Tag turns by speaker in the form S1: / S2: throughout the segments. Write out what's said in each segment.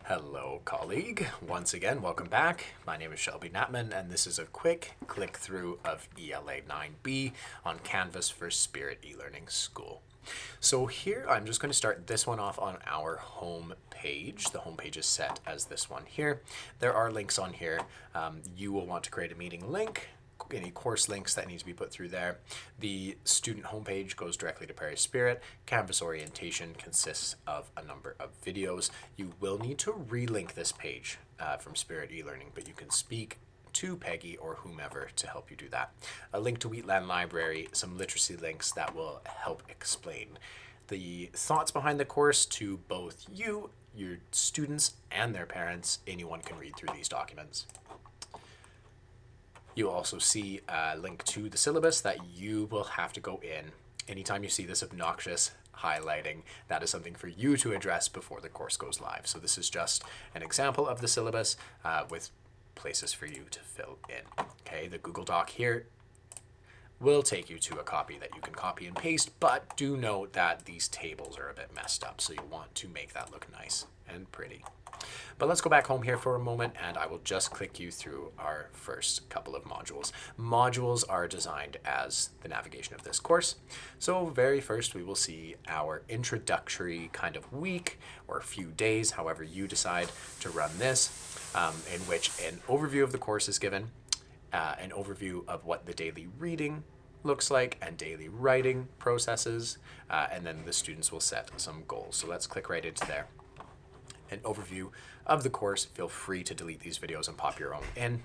S1: Hello, colleague. Once again, welcome back. My name is Shelby Natman, and this is a quick click-through of ELA 9B on Canvas for Spirit eLearning School. So here, I'm just going to start this one off on our home page. The home page is set as this one here. There are links on here. You will want to create a meeting link, any course links that need to be put through there. The student homepage goes directly to Prairie Spirit. Canvas orientation consists of a number of videos. You will need to relink this page from Spirit eLearning, but you can speak to Peggy or whomever to help you do that. A link to Wheatland Library, some literacy links that will help explain the thoughts behind the course to both you, your students, and their parents. Anyone can read through these documents. You'll also see a link to the syllabus that you will have to go in. Anytime you see this obnoxious highlighting, that is something for you to address before the course goes live. So this is just an example of the syllabus with places for you to fill in. Okay, the Google Doc here will take you to a copy that you can copy and paste, but do note that these tables are a bit messed up, so you want to make that look nice and pretty. But let's go back home here for a moment, and I will just click you through our first couple of modules. Modules are designed as the navigation of this course. So very first, we will see our introductory kind of week or a few days, however you decide to run this, in which an overview of the course is given, an overview of what the daily reading looks like and daily writing processes, and then the students will set some goals. So let's click right into there. An overview of the course. Feel free to delete these videos and pop your own in.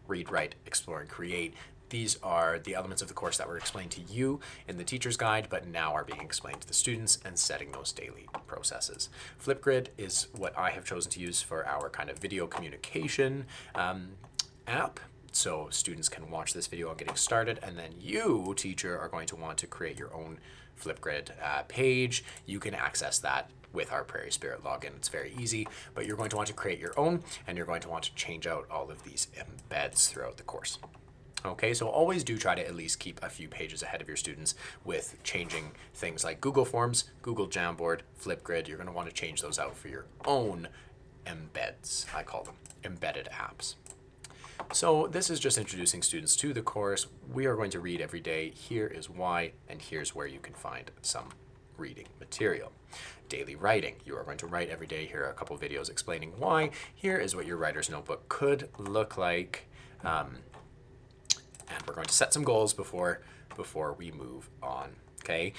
S1: Read, write, explore, and create. These are the elements of the course that were explained to you in the teacher's guide, but now are being explained to the students and setting those daily processes. Flipgrid is what I have chosen to use for our kind of video communication app. So students can watch this video on getting started, and then you, teacher, are going to want to create your own Flipgrid page. You can access that with our Prairie Spirit login. It's very easy, but you're going to want to create your own, and you're going to want to change out all of these embeds throughout the course. Okay, so always do try to at least keep a few pages ahead of your students with changing things like Google Forms, Google Jamboard, Flipgrid. You're going to want to change those out for your own embeds. I call them embedded apps. So this is just introducing students to the course. We are going to read every day. Here is why, and here's where you can find some reading material. Daily writing. You are going to write every day. Here are a couple of videos explaining why. Here is what your writer's notebook could look like. And we're going to set some goals before we move on. Okay.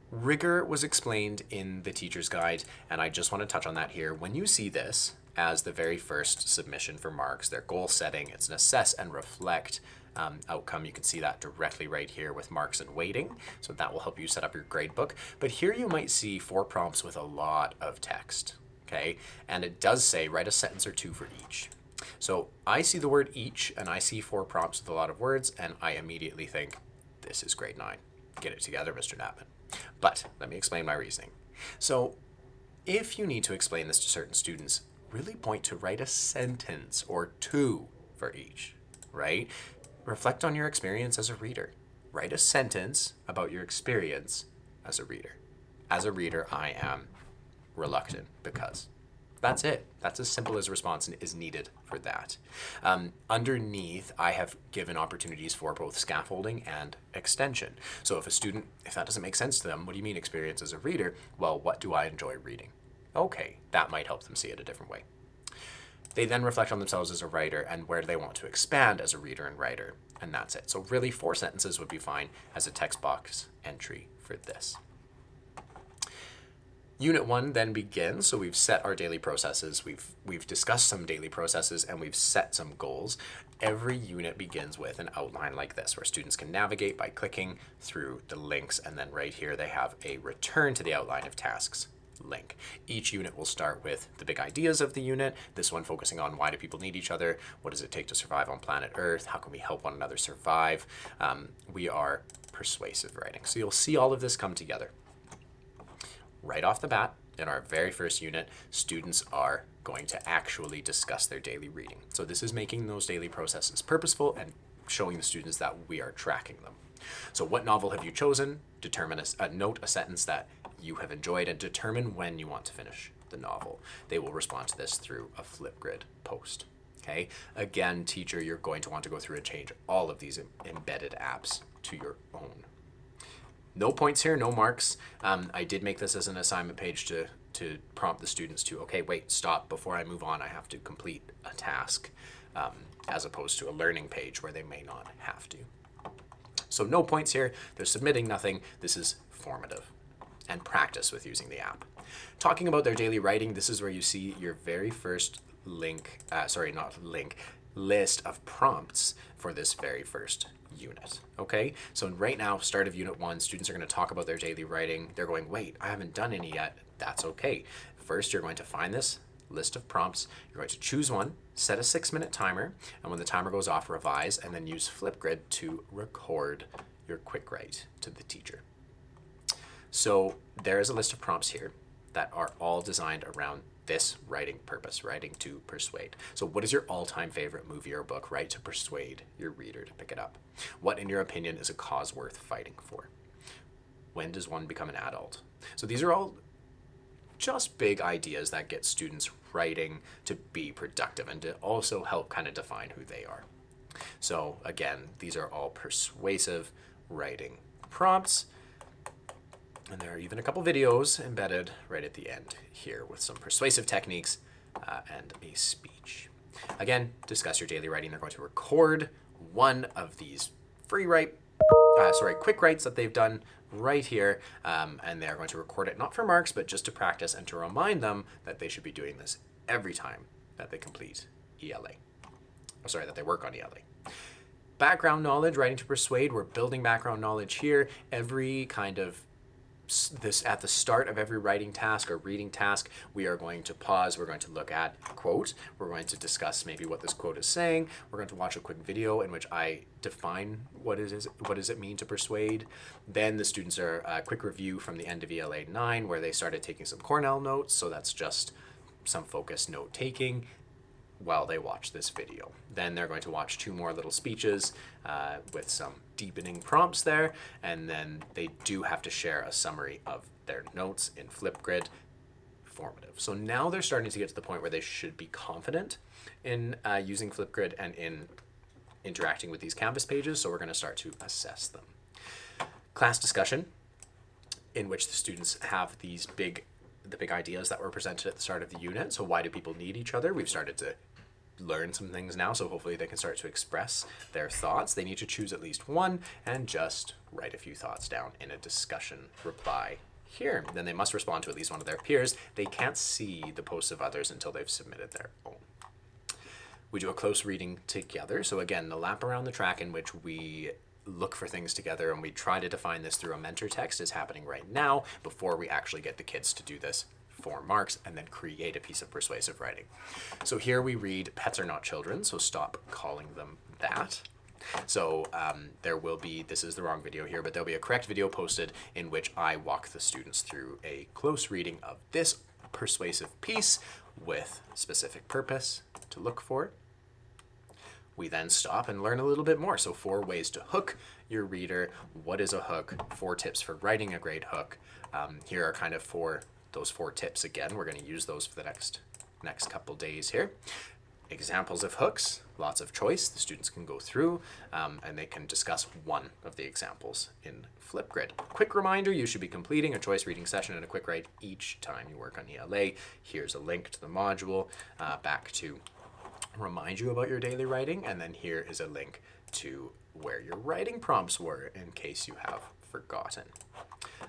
S1: Rigor was explained in the teacher's guide, and I just want to touch on that here. When you see this as the very first submission for marks, their goal setting, it's an assess and reflect outcome. You can see that directly right here with marks and weighting. So that will help you set up your grade book. But here you might see 4 prompts with a lot of text. Okay, and it does say write a sentence or 2 for each. So I see the word each, and I see 4 prompts with a lot of words, and I immediately think, this is grade 9. Get it together, Mr. Natman. But let me explain my reasoning. So if you need to explain this to certain students, really point to write a sentence or 2 for each, right? Reflect on your experience as a reader. Write a sentence about your experience as a reader. As a reader, I am reluctant because. That's it. That's as simple as a response is needed for that. Underneath, I have given opportunities for both scaffolding and extension. So if that doesn't make sense to them, what do you mean experience as a reader? Well, what do I enjoy reading? Okay, that might help them see it a different way. They then reflect on themselves as a writer and where they want to expand as a reader and writer, and that's it. So really 4 sentences would be fine as a text box entry for this. Unit 1 then begins, so we've set our daily processes, we've discussed some daily processes, and we've set some goals. Every unit begins with an outline like this, where students can navigate by clicking through the links, and then right here they have a return to the outline of tasks link. Each unit will start with the big ideas of the unit, this one focusing on why do people need each other, what does it take to survive on planet Earth, how can we help one another survive. We are persuasive writing. So you'll see all of this come together. Right off the bat, in our very first unit, students are going to actually discuss their daily reading. So this is making those daily processes purposeful and showing the students that we are tracking them. So what novel have you chosen? Determine note a sentence that you have enjoyed and determine when you want to finish the novel. They will respond to this through a Flipgrid post. Okay, again, teacher, you're going to want to go through and change all of these embedded apps to your own. No points here, no marks. I did make this as an assignment page to prompt the students to, okay, wait, stop, before I move on, I have to complete a task, as opposed to a learning page where they may not have to. So no points here, they're submitting nothing. This is formative and practice with using the app. Talking about their daily writing, this is where you see your very first list of prompts for this very first unit. Okay, so right now, start of unit 1, students are going to talk about their daily writing. They're going, wait, I haven't done any yet. That's okay. First, you're going to find this list of prompts. You're going to choose one, set a 6-minute timer, and when the timer goes off, revise, and then use Flipgrid to record your quick write to the teacher. So there is a list of prompts here that are all designed around this writing purpose, writing to persuade. So what is your all-time favorite movie or book? Write to persuade your reader to pick it up. What, in your opinion, is a cause worth fighting for? When does one become an adult? So these are all just big ideas that get students writing to be productive and to also help kind of define who they are. So again, these are all persuasive writing prompts. And there are even a couple videos embedded right at the end here with some persuasive techniques and a speech. Again, discuss your daily writing. They're going to record one of these quick writes that they've done right here, and they're going to record it not for marks, but just to practice and to remind them that they should be doing this every time that they complete ELA. That they work on ELA. Background knowledge, writing to persuade. We're building background knowledge here. Every kind of this at the start of every writing task or reading task, we are going to pause. We're going to look at a quote. We're going to discuss maybe what this quote is saying. We're going to watch a quick video in which I define what does it mean to persuade. Then the students are a quick review from the end of ELA 9 where they started taking some Cornell notes. So that's just some focused note taking while they watch this video. Then they're going to watch 2 more little speeches with some deepening prompts there, and then they do have to share a summary of their notes in Flipgrid. Formative. So now they're starting to get to the point where they should be confident in using Flipgrid and in interacting with these Canvas pages, so we're going to start to assess them. Class discussion, in which the students have the big ideas that were presented at the start of the unit. So why do people need each other? We've started to learn some things now, so hopefully they can start to express their thoughts. They need to choose at least one and just write a few thoughts down in a discussion reply here. Then they must respond to at least one of their peers. They can't see the posts of others until they've submitted their own. We do a close reading together. So again, the lap around the track in which we look for things together and we try to define this through a mentor text is happening right now before we actually get the kids to do this for marks and then create a piece of persuasive writing. So here we read pets are not children, so stop calling them that. So there will be, this is the wrong video here, but there'll be a correct video posted in which I walk the students through a close reading of this persuasive piece with specific purpose to look for. We then stop and learn a little bit more. So 4 ways to hook your reader. What is a hook? 4 tips for writing a great hook. Here are kind of those 4 tips again. We're going to use those for the next couple days here. Examples of hooks, lots of choice. The students can go through and they can discuss one of the examples in Flipgrid. Quick reminder, you should be completing a choice reading session and a quick write each time you work on ELA. Here's a link to the module back to remind you about your daily writing, and then here is a link to where your writing prompts were in case you have forgotten.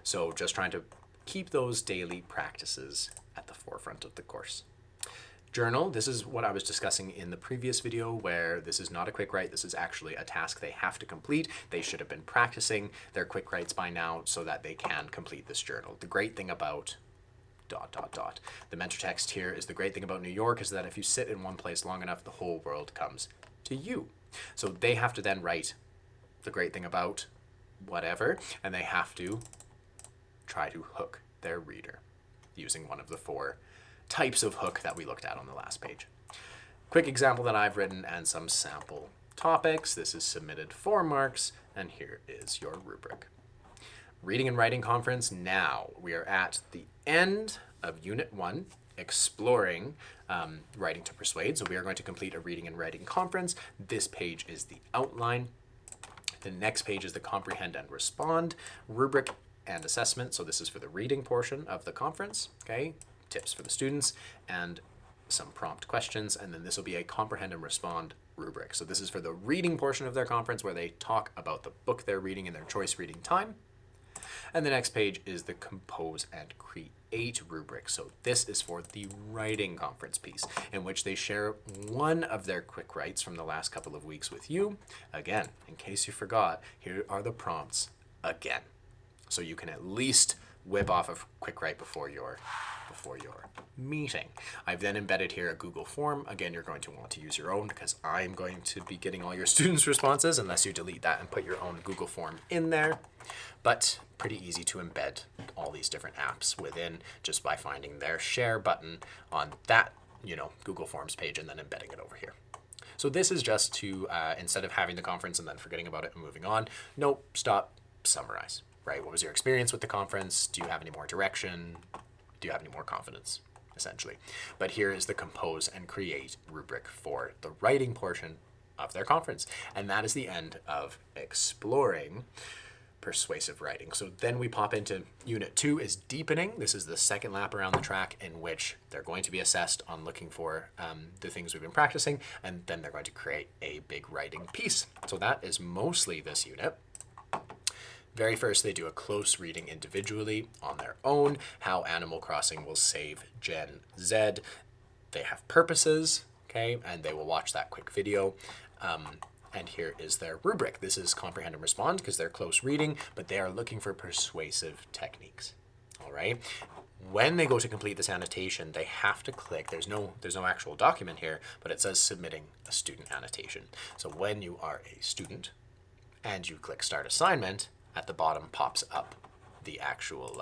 S1: So just trying to keep those daily practices at the forefront of the course. Journal, this is what I was discussing in the previous video where this is not a quick write, this is actually a task they have to complete. They should have been practicing their quick writes by now so that they can complete this journal. The great thing about ... The mentor text here is the great thing about New York is that if you sit in one place long enough, the whole world comes to you. So they have to then write the great thing about whatever, and they have to try to hook their reader using one of the 4 types of hook that we looked at on the last page. Quick example that I've written and some sample topics. This is submitted for marks, and here is your rubric. Reading and Writing Conference. Now we are at the end of Unit 1, exploring writing to persuade. So we are going to complete a reading and writing conference. This page is the outline. The next page is the comprehend and respond, rubric and assessment. So this is for the reading portion of the conference, okay? Tips for the students and some prompt questions. And then this will be a comprehend and respond rubric. So this is for the reading portion of their conference where they talk about the book they're reading in their choice reading time. And the next page is the compose and create rubric. So this is for the writing conference piece in which they share one of their quick writes from the last couple of weeks with you. Again, in case you forgot, here are the prompts again. So you can at least whip off a quick write before your meeting. I've then embedded here a Google form. Again, you're going to want to use your own because I'm going to be getting all your students' responses unless you delete that and put your own Google form in there. But pretty easy to embed all these different apps within just by finding their share button on that, Google Forms page and then embedding it over here. So this is just to, instead of having the conference and then forgetting about it and moving on, nope, stop, summarize, right? What was your experience with the conference? Do you have any more direction? Do you have any more confidence, essentially? But here is the compose and create rubric for the writing portion of their conference. And that is the end of exploring persuasive writing. So then we pop into Unit 2 is deepening. This is the second lap around the track in which they're going to be assessed on looking for the things we've been practicing, and then they're going to create a big writing piece. So that is mostly this unit. Very first, they do a close reading individually on their own, how Animal Crossing will save Gen Z. They have purposes, okay, and they will watch that quick video. And here is their rubric. This is comprehend and respond because they're close reading, but they are looking for persuasive techniques, all right? When they go to complete this annotation, they have to click, there's no actual document here, but it says submitting a student annotation. So when you are a student and you click start assignment, at the bottom pops up the actual,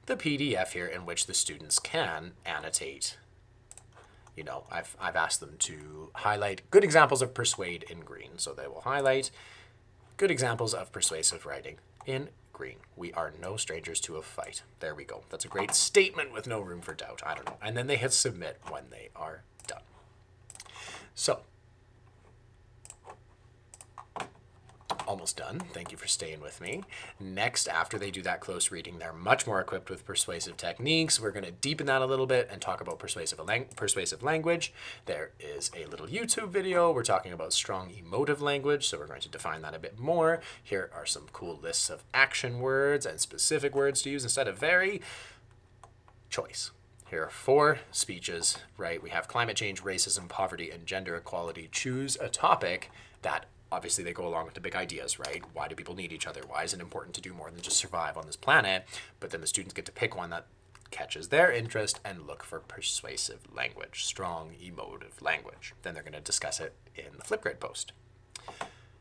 S1: the PDF here in which the students can annotate. I've asked them to highlight good examples of persuade in green. So they will highlight good examples of persuasive writing in green. We are no strangers to a fight. There we go. That's a great statement with no room for doubt. I don't know. And then they hit submit when they are done. So, almost done. Thank you for staying with me. Next, after they do that close reading, they're much more equipped with persuasive techniques. We're going to deepen that a little bit and talk about persuasive language. There is a little YouTube video. We're talking about strong emotive language, so we're going to define that a bit more. Here are some cool lists of action words and specific words to use instead of very. Choice. Here are 4 speeches, right? We have climate change, racism, poverty, and gender equality. Choose a topic that obviously they go along with the big ideas, right? Why do people need each other? Why is it important to do more than just survive on this planet? But then the students get to pick one that catches their interest and look for persuasive language, strong emotive language. Then they're going to discuss it in the Flipgrid post.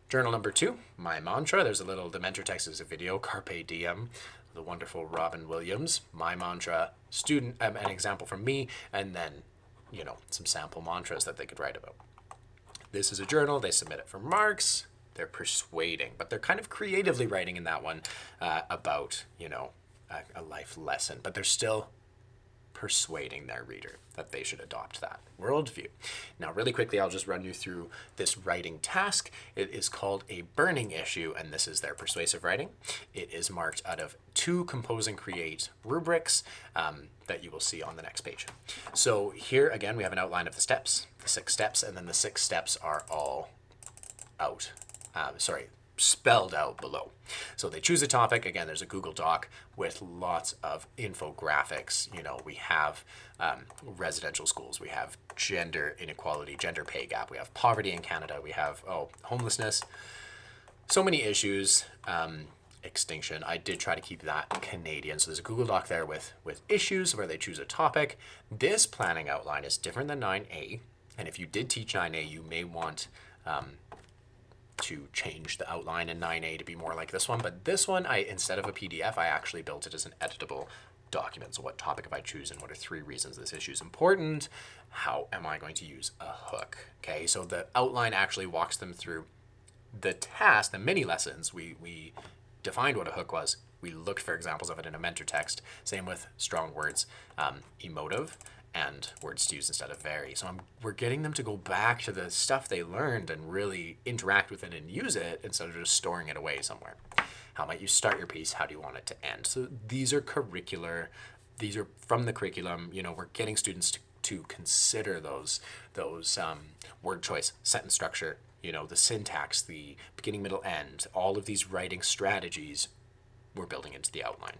S1: Journal number 2, my mantra. There's a little, the mentor text is a video, Carpe Diem, the wonderful Robin Williams. My mantra, student, an example from me, and then, some sample mantras that they could write about. This is a journal. They submit it for marks. They're persuading, but they're kind of creatively writing in that one about, a life lesson, but they're still persuading their reader that they should adopt that worldview. Now, really quickly, I'll just run you through this writing task. It is called a burning issue, and this is their persuasive writing. It is marked out of 2 compose and create rubrics that you will see on the next page. So here, again, we have an outline of the steps, the 6 steps, and then the 6 steps are all spelled out below. So they choose a topic. Again, there's a Google Doc with lots of infographics. We have residential schools. We have gender inequality, gender pay gap. We have poverty in Canada. We have, homelessness. So many issues. Extinction. I did try to keep that Canadian. So there's a Google Doc there with issues where they choose a topic. This planning outline is different than 9A. And if you did teach 9A, you may want to change the outline in 9A to be more like this one. But this one, instead of a PDF, I actually built it as an editable document. So what topic have I chosen? What are 3 reasons this issue is important? How am I going to use a hook? Okay, so the outline actually walks them through the task, the mini lessons. We defined what a hook was We looked for examples of it in a mentor text. Same with strong words, emotive, and words to use instead of very. So we're getting them to go back to the stuff they learned and really interact with it and use it instead of just storing it away somewhere. How might you start your piece? How do you want it to end? So these are curricular. These are from the curriculum. We're getting students to consider those word choice, sentence structure, the syntax, the beginning, middle, end, all of these writing strategies we're building into the outline.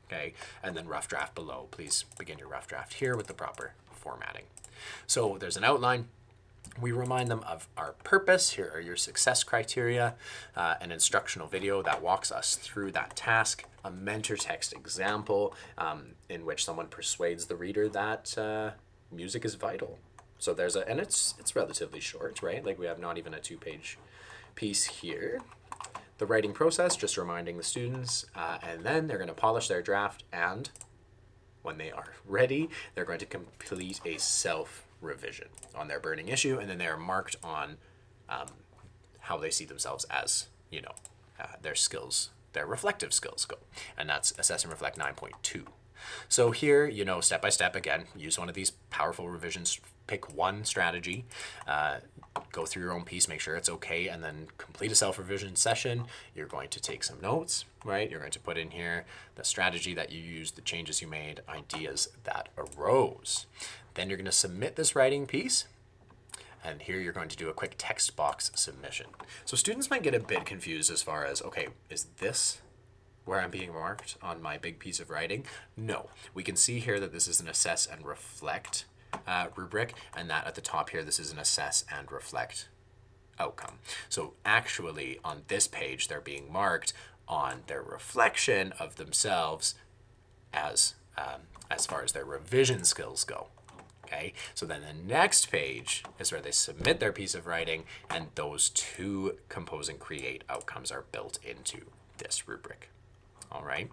S1: Okay, and then rough draft below. Please begin your rough draft here with the proper formatting. So there's an outline. We remind them of our purpose. Here are your success criteria, an instructional video that walks us through that task, a mentor text example in which someone persuades the reader that music is vital. So there's and it's relatively short, right? Like we have not even a 2-page piece here. The writing process, just reminding the students, and then they're going to polish their draft, and when they are ready, they're going to complete a self-revision on their burning issue, and then they are marked on how they see themselves as, their skills, their reflective skills go, and that's Assess and Reflect 9.2. So here, step by step, again, use one of these powerful revisions, pick one strategy, go through your own piece, make sure it's okay, and then complete a self-revision session. You're going to take some notes, right? You're going to put in here the strategy that you used, the changes you made, ideas that arose. Then you're going to submit this writing piece, and here you're going to do a quick text box submission. So students might get a bit confused as far as, okay, is this where I'm being marked on my big piece of writing? No, we can see here that this is an assess and reflect rubric, and that at the top here, this is an assess and reflect outcome. So actually on this page, they're being marked on their reflection of themselves as far as their revision skills go. Okay, so then the next page is where they submit their piece of writing, and those two compose and create outcomes are built into this rubric. All right.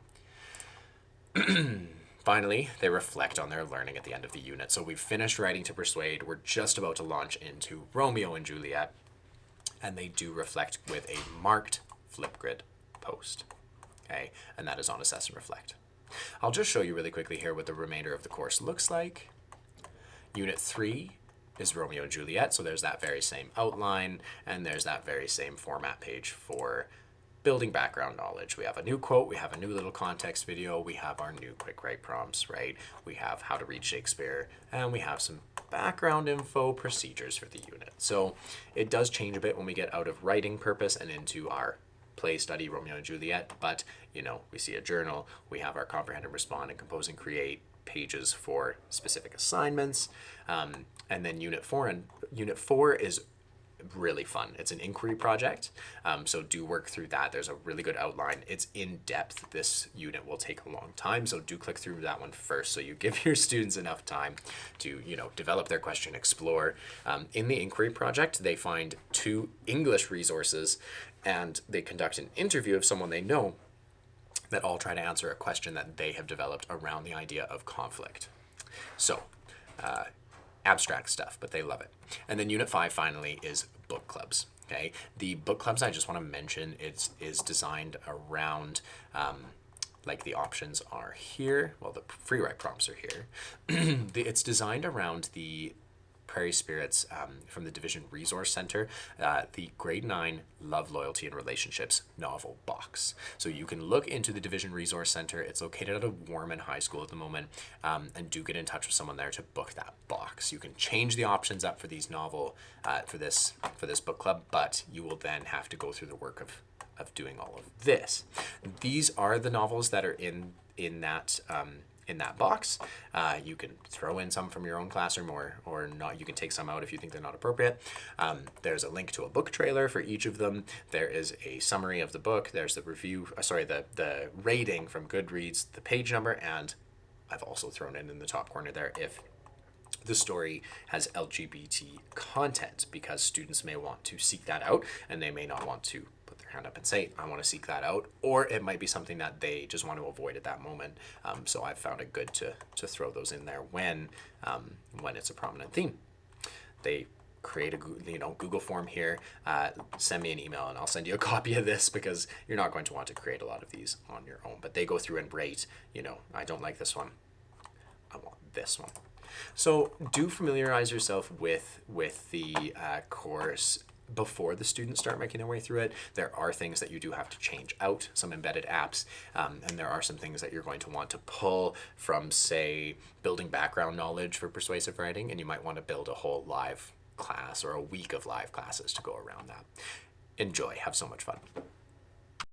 S1: Finally, they reflect on their learning at the end of the unit. So we've finished Writing to Persuade. We're just about to launch into Romeo and Juliet, and they do reflect with a marked Flipgrid post. Okay, and that is on Assess and Reflect. I'll just show you really quickly here what the remainder of the course looks like. Unit 3 is Romeo and Juliet, so there's that very same outline, and there's that very same format page for building background knowledge. We have a new quote, we have a new little context video, we have our new quick write prompts, right? We have how to read Shakespeare, and we have some background info procedures for the unit. So it does change a bit when we get out of writing purpose and into our play study Romeo and Juliet, but we see a journal, we have our comprehend and respond and compose and create pages for specific assignments, and then Unit 4 is really fun. It's an inquiry project, so do work through that. There's a really good outline. It's in depth. This unit will take a long time, so do click through that one first so you give your students enough time to develop their question, explore. In the inquiry project, they find 2 English resources, and they conduct an interview of someone they know that all try to answer a question that they have developed around the idea of conflict. So abstract stuff, but they love it. And then Unit 5 finally is book clubs. Okay, the book clubs, I just want to mention, is designed around like the options are here. Well, the free write prompts are here. It's designed around the Prairie Spirits from the Division Resource Center, the Grade 9 Love, Loyalty, and Relationships novel box. So you can look into the Division Resource Center. It's located at a Warman High School at the moment, and do get in touch with someone there to book that box. You can change the options up for these for this book club, but you will then have to go through the work of doing all of this. These are the novels that are in that box. You can throw in some from your own classroom or not. You can take some out if you think they're not appropriate. There's a link to a book trailer for each of them. There is a summary of the book. There's the review, the rating from Goodreads, the page number, and I've also thrown in the top corner there if the story has LGBT content, because students may want to seek that out and they may not want to put their hand up and say, I want to seek that out, or it might be something that they just want to avoid at that moment. So I've found it good to throw those in there when it's a prominent theme. They create a Google form here, send me an email and I'll send you a copy of this, because you're not going to want to create a lot of these on your own. But they go through and rate, I don't like this one, I want this one. So do familiarize yourself with the course before the students start making their way through it. There are things that you do have to change out, some embedded apps, and there are some things that you're going to want to pull from, say, building background knowledge for persuasive writing, and you might want to build a whole live class or a week of live classes to go around that. Enjoy, have so much fun.